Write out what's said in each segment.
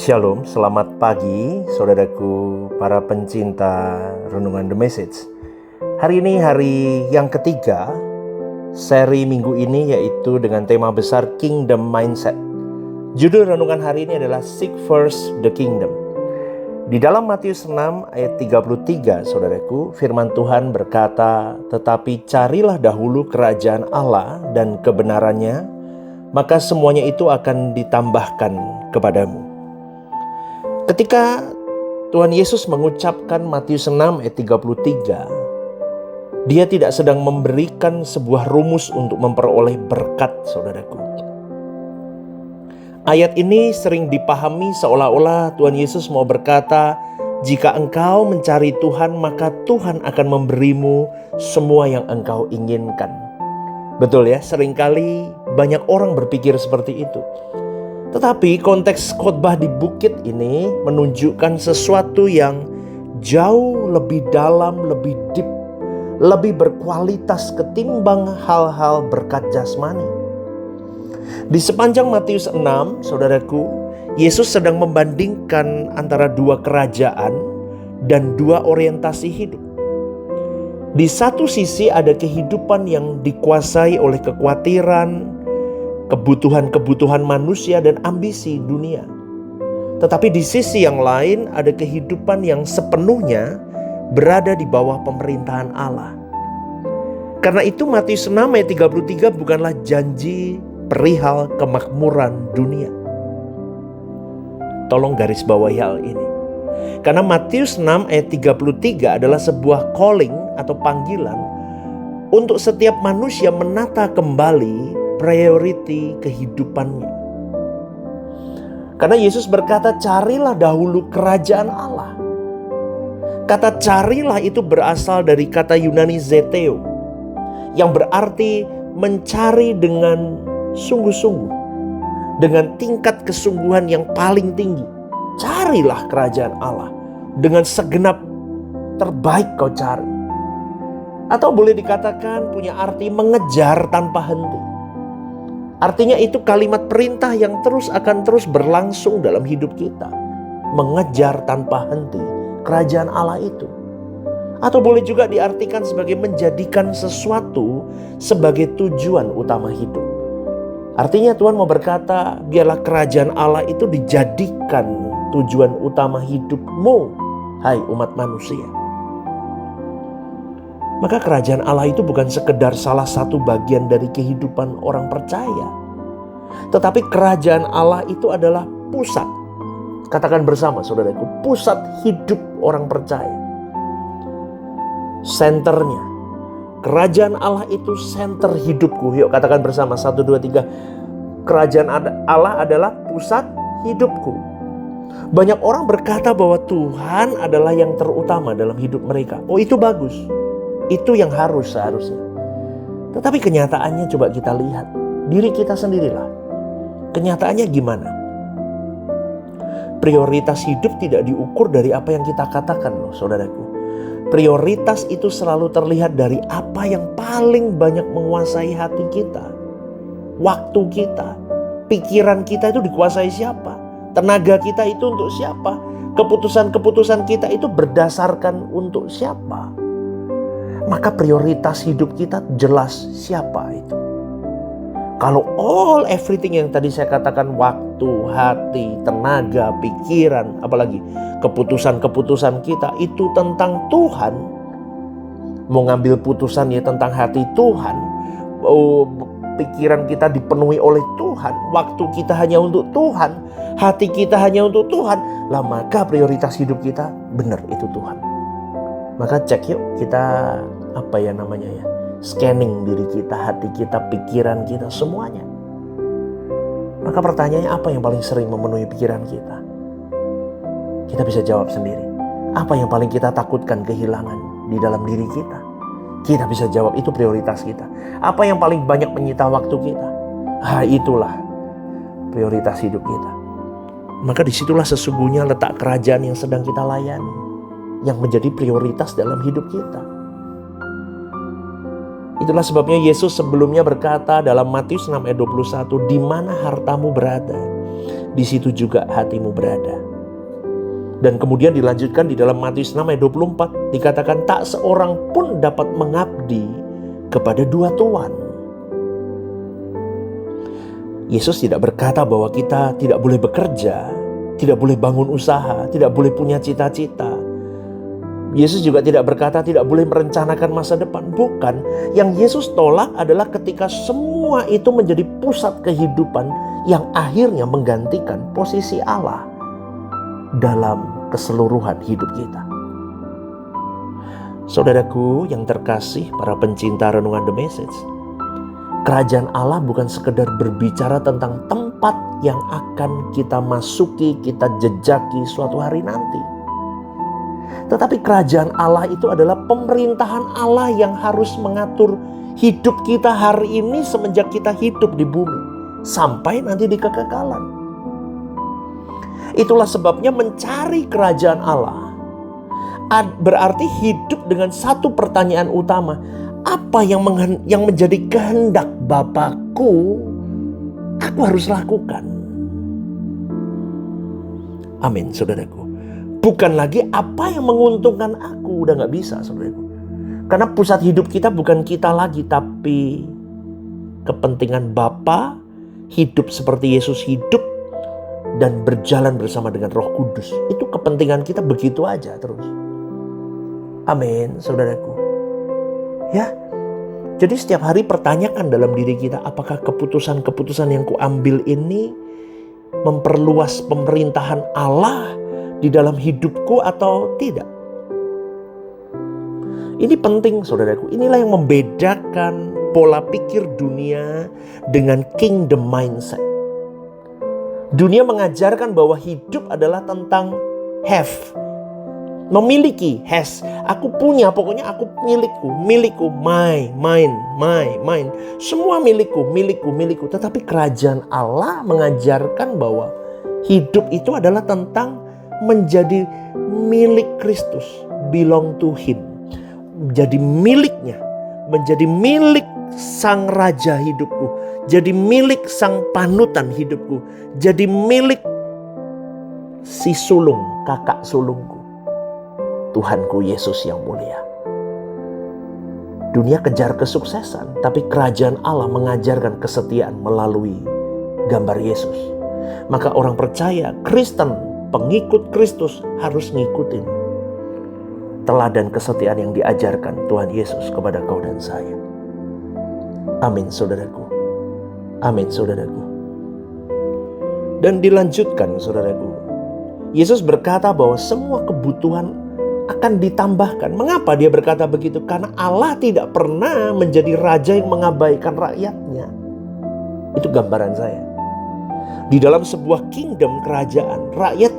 Shalom, selamat pagi saudaraku para pencinta Renungan The Message. Hari ini hari yang ketiga seri minggu ini, yaitu dengan tema besar Kingdom Mindset. Judul renungan hari ini adalah Seek First the Kingdom. Di dalam Matius 6 ayat 33 saudaraku, firman Tuhan berkata, "Tetapi carilah dahulu kerajaan Allah dan kebenarannya, maka semuanya itu akan ditambahkan kepadamu." Ketika Tuhan Yesus mengucapkan Matius 6 ayat 33, Dia tidak sedang memberikan sebuah rumus untuk memperoleh berkat, saudaraku. Ayat ini sering dipahami seolah-olah Tuhan Yesus mau berkata, jika engkau mencari Tuhan, maka Tuhan akan memberimu semua yang engkau inginkan. Betul ya, seringkali banyak orang berpikir seperti itu. Tetapi konteks khotbah di bukit ini menunjukkan sesuatu yang jauh lebih dalam, lebih deep, lebih berkualitas ketimbang hal-hal berkat jasmani. Di sepanjang Matius 6, saudaraku, Yesus sedang membandingkan antara dua kerajaan dan dua orientasi hidup. Di satu sisi ada kehidupan yang dikuasai oleh kekhawatiran, kebutuhan-kebutuhan manusia dan ambisi dunia. Tetapi di sisi yang lain ada kehidupan yang sepenuhnya berada di bawah pemerintahan Allah. Karena itu Matius 6 ayat 33 bukanlah janji perihal kemakmuran dunia. Tolong garis bawahi hal ini. Karena Matius 6 ayat 33 adalah sebuah calling atau panggilan untuk setiap manusia menata kembali priority kehidupannya. Karena Yesus berkata, carilah dahulu kerajaan Allah. Kata carilah itu berasal dari kata Yunani zeteo, yang berarti mencari dengan sungguh-sungguh, dengan tingkat kesungguhan yang paling tinggi. Carilah kerajaan Allah dengan segenap terbaik kau cari. Atau boleh dikatakan punya arti mengejar tanpa henti. Artinya itu kalimat perintah yang akan terus berlangsung dalam hidup kita. Mengejar tanpa henti kerajaan Allah itu. Atau boleh juga diartikan sebagai menjadikan sesuatu sebagai tujuan utama hidup. Artinya Tuhan mau berkata, biarlah kerajaan Allah itu dijadikan tujuan utama hidupmu, hai umat manusia. Maka kerajaan Allah itu bukan sekedar salah satu bagian dari kehidupan orang percaya. Tetapi kerajaan Allah itu adalah pusat. Katakan bersama saudaraku, pusat hidup orang percaya. Senternya. Kerajaan Allah itu senter hidupku. Yuk katakan bersama, 1, 2, 3. Kerajaan Allah adalah pusat hidupku. Banyak orang berkata bahwa Tuhan adalah yang terutama dalam hidup mereka. Oh, itu bagus. Itu yang seharusnya. Tetapi kenyataannya coba kita lihat. Diri kita sendirilah. Kenyataannya gimana? Prioritas hidup tidak diukur dari apa yang kita katakan loh saudaraku. Prioritas itu selalu terlihat dari apa yang paling banyak menguasai hati kita. Waktu kita, pikiran kita itu dikuasai siapa? Tenaga kita itu untuk siapa? Keputusan-keputusan kita itu berdasarkan untuk siapa? Maka prioritas hidup kita jelas siapa itu. Kalau everything yang tadi saya katakan, waktu, hati, tenaga, pikiran, apalagi keputusan-keputusan kita itu tentang Tuhan. Mau ngambil putusan ya tentang hati Tuhan. Pikiran kita dipenuhi oleh Tuhan. Waktu kita hanya untuk Tuhan. Hati kita hanya untuk Tuhan. Lah maka prioritas hidup kita benar itu Tuhan. Maka cek yuk kita scanning diri kita, hati kita, pikiran kita, semuanya. Maka pertanyaannya, apa yang paling sering memenuhi pikiran kita? Kita bisa jawab sendiri. Apa yang paling kita takutkan kehilangan di dalam diri kita? Kita bisa jawab, itu prioritas kita. Apa yang paling banyak menyita waktu kita? Itulah prioritas hidup kita. Maka disitulah sesungguhnya letak kerajaan yang sedang kita layani, yang menjadi prioritas dalam hidup kita. Itulah sebabnya Yesus sebelumnya berkata dalam Matius 6 ayat 21, di mana hartamu berada, di situ juga hatimu berada. Dan kemudian dilanjutkan di dalam Matius 6 ayat 24, dikatakan tak seorang pun dapat mengabdi kepada dua tuan. Yesus tidak berkata bahwa kita tidak boleh bekerja, tidak boleh bangun usaha, tidak boleh punya cita-cita. Yesus juga tidak berkata tidak boleh merencanakan masa depan. Bukan. Yang Yesus tolak adalah ketika semua itu menjadi pusat kehidupan yang akhirnya menggantikan posisi Allah dalam keseluruhan hidup kita. Saudaraku yang terkasih, para pencinta renungan The Message, kerajaan Allah bukan sekedar berbicara tentang tempat yang akan kita masuki, kita jejaki suatu hari nanti. Tetapi kerajaan Allah itu adalah pemerintahan Allah yang harus mengatur hidup kita hari ini semenjak kita hidup di bumi sampai nanti di kekekalan. Itulah sebabnya mencari kerajaan Allah berarti hidup dengan satu pertanyaan utama. Apa yang menjadi kehendak Bapakku, aku harus lakukan. Amin, saudaraku. Bukan lagi apa yang menguntungkan aku, udah gak bisa, saudaraku. Karena pusat hidup kita bukan kita lagi, tapi kepentingan Bapa, hidup seperti Yesus hidup, dan berjalan bersama dengan Roh Kudus. Itu kepentingan kita begitu aja terus. Amin, saudaraku. Ya, jadi setiap hari pertanyakan dalam diri kita, apakah keputusan-keputusan yang kuambil ini memperluas pemerintahan Allah di dalam hidupku atau tidak? Ini penting, saudaraku. Inilah yang membedakan pola pikir dunia dengan kingdom mindset. Dunia mengajarkan bahwa hidup adalah tentang have, memiliki, has. Aku punya, pokoknya aku milikku, mine. Semua milikku. Tetapi kerajaan Allah mengajarkan bahwa hidup itu adalah tentang menjadi milik Kristus, belong to Him. Menjadi miliknya, menjadi milik Sang Raja hidupku, jadi milik Sang Panutan hidupku, jadi milik si sulung, kakak sulungku, Tuhanku Yesus yang mulia. Dunia kejar kesuksesan, tapi kerajaan Allah mengajarkan kesetiaan melalui gambar Yesus. Maka orang percaya, Kristen, pengikut Kristus harus ngikutin teladan kesetiaan yang diajarkan Tuhan Yesus kepada kau dan saya. Amin, saudaraku. Amin, saudaraku. Dan dilanjutkan, saudaraku. Yesus berkata bahwa semua kebutuhan akan ditambahkan. Mengapa dia berkata begitu? Karena Allah tidak pernah menjadi raja yang mengabaikan rakyatnya. Itu gambaran saya. Di dalam sebuah kingdom, kerajaan, rakyat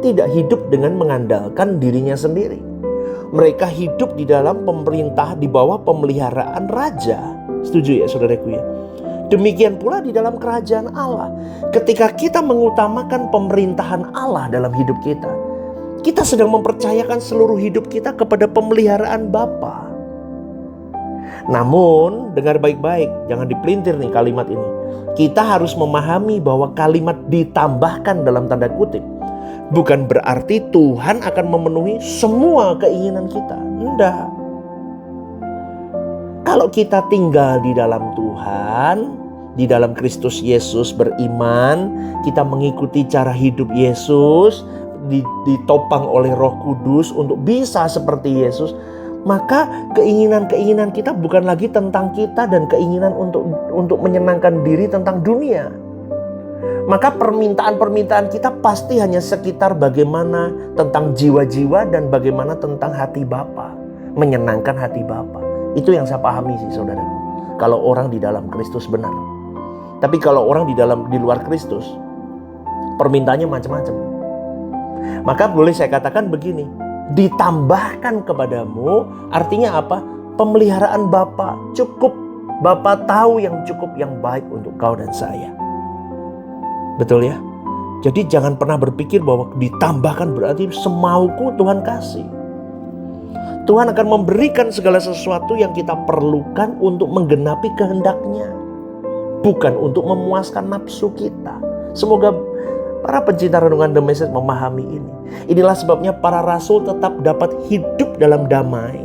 tidak hidup dengan mengandalkan dirinya sendiri. Mereka hidup di dalam pemerintah, di bawah pemeliharaan raja. Setuju ya, saudaraku ya? Demikian pula di dalam kerajaan Allah. Ketika kita mengutamakan pemerintahan Allah dalam hidup kita, kita sedang mempercayakan seluruh hidup kita kepada pemeliharaan Bapa. Namun, dengar baik-baik, jangan dipelintir nih kalimat ini. Kita harus memahami bahwa kalimat ditambahkan dalam tanda kutip bukan berarti Tuhan akan memenuhi semua keinginan kita. Enggak. Kalau kita tinggal di dalam Tuhan, di dalam Kristus Yesus beriman, kita mengikuti cara hidup Yesus, ditopang oleh Roh Kudus untuk bisa seperti Yesus, maka keinginan-keinginan kita bukan lagi tentang kita dan keinginan untuk menyenangkan diri tentang dunia. Maka permintaan-permintaan kita pasti hanya sekitar bagaimana tentang jiwa-jiwa dan bagaimana tentang hati Bapa, menyenangkan hati Bapa. Itu yang saya pahami sih, saudaraku. Kalau orang di dalam Kristus benar. Tapi kalau orang di luar Kristus, permintaannya macam-macam. Maka boleh saya katakan begini, ditambahkan kepadamu artinya apa? Pemeliharaan Bapa cukup. Bapa tahu yang cukup, yang baik untuk kau dan saya. Betul ya? Jadi jangan pernah berpikir bahwa ditambahkan berarti semauku Tuhan kasih. Tuhan akan memberikan segala sesuatu yang kita perlukan untuk menggenapi kehendak-Nya, bukan untuk memuaskan nafsu kita. Semoga Para pencinta renungan The Message memahami ini. Inilah sebabnya para rasul tetap dapat hidup dalam damai.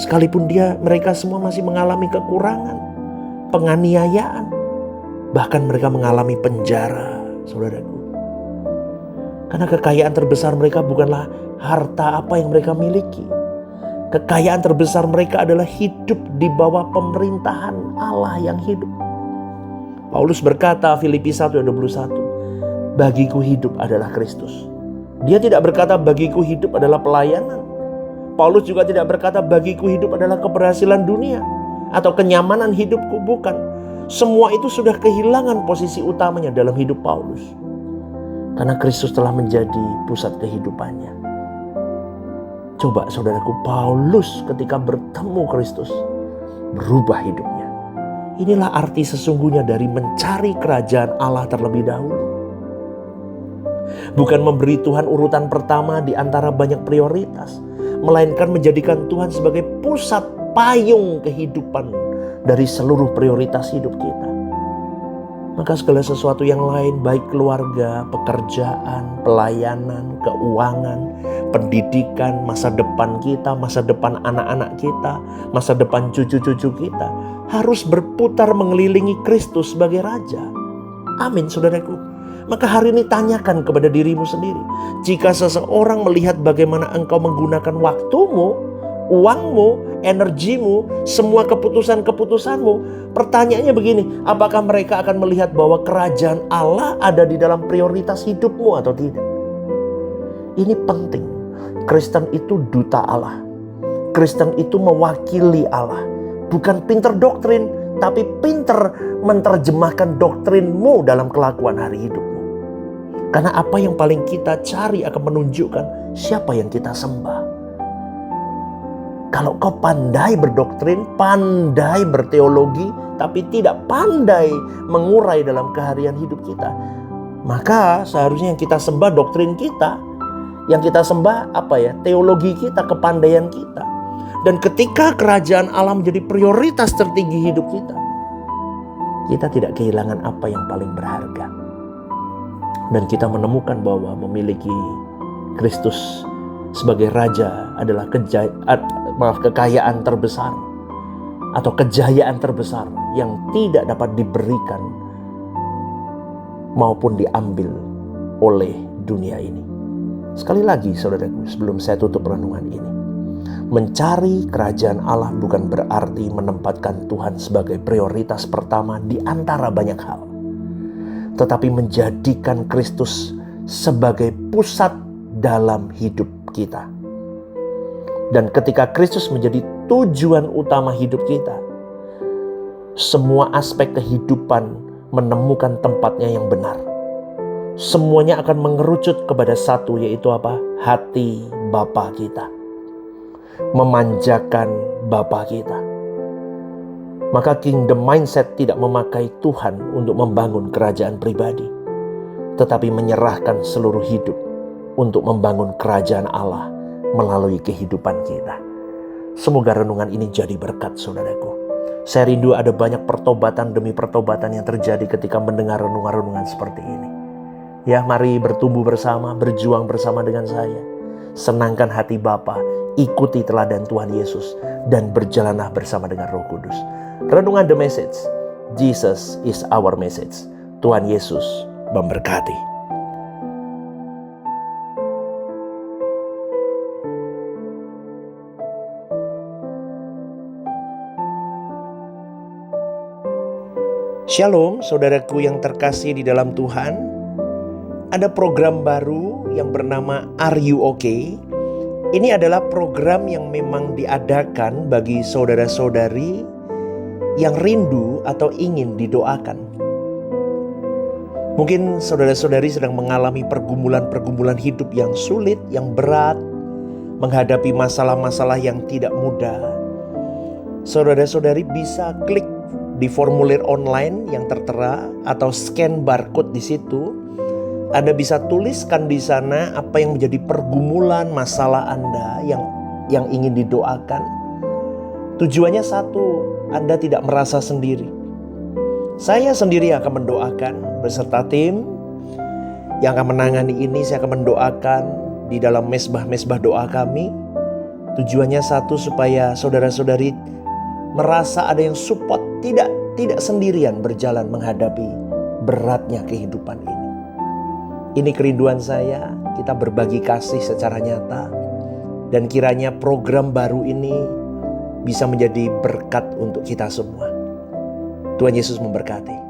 Sekalipun mereka semua masih mengalami kekurangan, penganiayaan, bahkan mereka mengalami penjara, saudaraku. Karena kekayaan terbesar mereka bukanlah harta apa yang mereka miliki. Kekayaan terbesar mereka adalah hidup di bawah pemerintahan Allah yang hidup. Paulus berkata, Filipi 1 ayat 21, bagiku hidup adalah Kristus. Dia tidak berkata bagiku hidup adalah pelayanan. Paulus juga tidak berkata bagiku hidup adalah keberhasilan dunia atau kenyamanan hidupku, bukan. Semua itu sudah kehilangan posisi utamanya dalam hidup Paulus. Karena Kristus telah menjadi pusat kehidupannya. Coba saudaraku, Paulus ketika bertemu Kristus berubah hidupnya. Inilah arti sesungguhnya dari mencari kerajaan Allah terlebih dahulu. Bukan memberi Tuhan urutan pertama di antara banyak prioritas, melainkan menjadikan Tuhan sebagai pusat payung kehidupan dari seluruh prioritas hidup kita. Maka segala sesuatu yang lain, baik keluarga, pekerjaan, pelayanan, keuangan, pendidikan, masa depan kita, masa depan anak-anak kita, masa depan cucu-cucu kita, harus berputar mengelilingi Kristus sebagai Raja. Amin, saudaraku. Maka hari ini tanyakan kepada dirimu sendiri. Jika seseorang melihat bagaimana engkau menggunakan waktumu, uangmu, energimu, semua keputusan-keputusanmu, pertanyaannya begini, apakah mereka akan melihat bahwa kerajaan Allah ada di dalam prioritas hidupmu atau tidak? Ini penting. Kristen itu duta Allah. Kristen itu mewakili Allah. Bukan pinter doktrin, tapi pinter menerjemahkan doktrinmu dalam kelakuan hari hidupmu. Karena apa yang paling kita cari akan menunjukkan siapa yang kita sembah. Kalau kau pandai berdoktrin, pandai berteologi, tapi tidak pandai mengurai dalam keharian hidup kita, maka seharusnya yang kita sembah doktrin kita, yang kita sembah teologi kita, kepandaian kita. Dan ketika kerajaan Allah menjadi prioritas tertinggi hidup kita tidak kehilangan apa yang paling berharga. Dan kita menemukan bahwa memiliki Kristus sebagai Raja adalah kekayaan terbesar atau kejayaan terbesar yang tidak dapat diberikan maupun diambil oleh dunia ini. Sekali lagi saudaraku, sebelum saya tutup renungan ini, mencari kerajaan Allah bukan berarti menempatkan Tuhan sebagai prioritas pertama di antara banyak hal, tetapi menjadikan Kristus sebagai pusat dalam hidup kita. Dan ketika Kristus menjadi tujuan utama hidup kita, semua aspek kehidupan menemukan tempatnya yang benar. Semuanya akan mengerucut kepada satu, yaitu hati Bapa kita. Memanjakan Bapa kita. Maka kingdom mindset tidak memakai Tuhan untuk membangun kerajaan pribadi, tetapi menyerahkan seluruh hidup untuk membangun kerajaan Allah melalui kehidupan kita. Semoga renungan ini jadi berkat, saudaraku. Saya rindu ada banyak pertobatan demi pertobatan yang terjadi ketika mendengar renungan-renungan seperti ini. Ya, mari bertumbuh bersama, berjuang bersama dengan saya. Senangkan hati Bapa, ikuti teladan Tuhan Yesus, dan berjalanlah bersama dengan Roh Kudus. Renungan The Message, Jesus is our message. Tuhan Yesus memberkati. Shalom, saudaraku yang terkasih di dalam Tuhan. Ada program baru yang bernama Are You Okay? Ini adalah program yang memang diadakan bagi saudara-saudari yang rindu atau ingin didoakan. Mungkin saudara-saudari sedang mengalami pergumulan-pergumulan hidup yang sulit, yang berat, menghadapi masalah-masalah yang tidak mudah. Saudara-saudari bisa klik di formulir online yang tertera atau scan barcode di situ. Anda bisa tuliskan di sana apa yang menjadi pergumulan masalah Anda yang ingin didoakan. Tujuannya satu, Anda tidak merasa sendiri. Saya sendiri akan mendoakan beserta tim yang akan menangani ini, saya akan mendoakan di dalam mesbah-mesbah doa kami. Tujuannya satu, supaya saudara-saudari merasa ada yang support, tidak sendirian berjalan menghadapi beratnya kehidupan ini. Ini kerinduan saya, kita berbagi kasih secara nyata, dan kiranya program baru ini bisa menjadi berkat untuk kita semua. Tuhan Yesus memberkati.